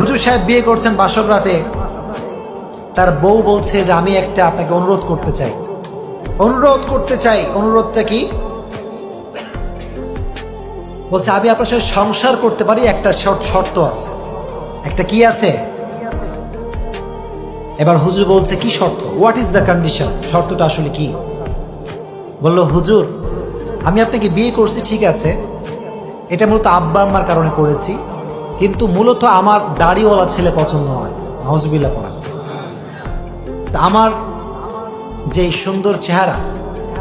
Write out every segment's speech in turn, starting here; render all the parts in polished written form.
হুজুর সাহেব বিয়ে করছেন বাসর রাতে, তার বউ বলছে যে আমি একটা আপনাকে অনুরোধ করতে চাই। অনুরোধটা কি? বলছে আমি আপনার সাথে সংসার করতে পারি, একটা শর্ত আছে। একটা কি আছে? এবার হুজুর বলছে কি শর্ত? What is the condition? শর্তটা আসলে কি? বলল হুজুর আমি আপনাকে বিয়ে করছি ঠিক আছে, এটা মূলত আব্বা আম্মার কারণে করেছি, কিন্তু মূলত আমার দাড়িওয়ালা ছেলে পছন্দ হয়। নাউজুবিল্লাহ পড়া। তা আমার যে সুন্দর চেহারা,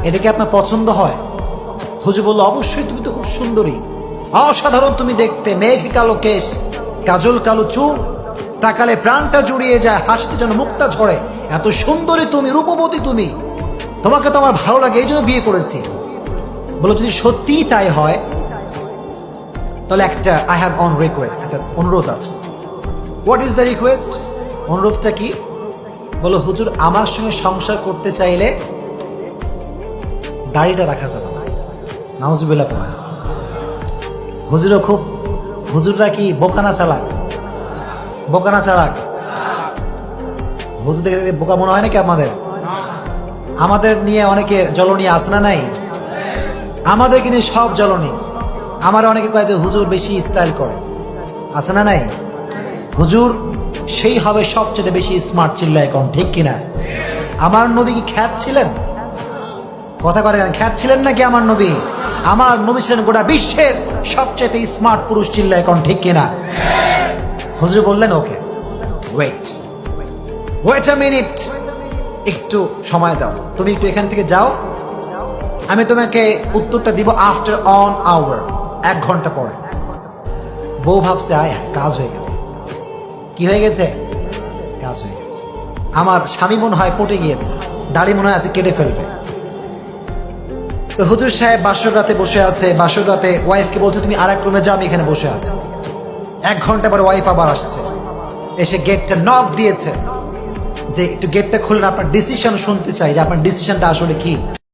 এটা কি আপনার পছন্দ হয়? হুজুর বলল অবশ্যই, তুমি তো খুব সুন্দরী, অসাধারণ তুমি দেখতে, মেঘ কালো কেশ, কাজল কালো চুল, তাকালে প্রাণটা জুড়িয়ে যায়, হাসতে যেন মুখটা ঝরে, এত সুন্দরী তুমি, রূপবতী তুমি, তোমাকে তো আমার ভালো লাগে, এই জন্য বিয়ে করেছি। বলো যদি সত্যিই তাই হয় তাহলে একটা আই হ্যাভ অন রিকোয়েস্ট, একটা অনুরোধ আছে। What is the request? অনুরোধটা কি? বলো হুজুর আমার সঙ্গে সংসার করতে চাইলে দাড়িটা রাখা যাবে না। নাউজুবিল্লাহ পড়া। হুজুররা কি বোকানা চালাক? হুজুর দেখে বোকা মনে হয় নাকি আপনাদের? আমাদের নিয়ে অনেকে জ্বলনী আছে না নাই? আমাদেরকে নিয়ে সব জ্বলনী। আমার অনেকে কয় যে হুজুর বেশি স্টাইল করে, আছে না নাই? হুজুর সেই হবে সবচেয়ে বেশি স্মার্ট, চিল্লায় কোন ঠিক কিনা? আমার নবী কি খ্যাত ছিলেন? কথা করে খ্যাত ছিলেন নাকি আমার নবী? আমার নবী ছিলেন গোটা বিশ্বের সবচেয়ে স্মার্ট পুরুষ, চিল্লায় কোন ঠিক কিনা? হুজুর বললেন ওকে ওয়েট আ মিনিট, একটু সময় দাও, তুমি একটু এখান থেকে যাও, আমি তোমাকে উত্তরটা দিব আফটার অন আওয়ার, 1 ঘন্টা পরে। বউ ভাবছে আয় কাজ হয়ে গেছে। কি হয়ে গেছে? কাজ হয়ে গেছে। আমার স্বামী মনে হয় পটে গিয়েছে, দাড়ি মনে হয় আছে কেটে ফেলবে। তো হুজুর সাহেব বাসর রাতে বসে আছে, বাসর রাতে ওয়াইফকে বলছে তুমি আর এক রুমে যাও, আমি এখানে বসে আছি। 1 ঘন্টা পরে ওয়াইফ আবার আসছে, এসে গেটটা নক দিয়েছে যে একটু গেটটা খুলুন, আপনার ডিসিশন শুনতে চাই, যে আপনার ডিসিশনটা আসলে কি।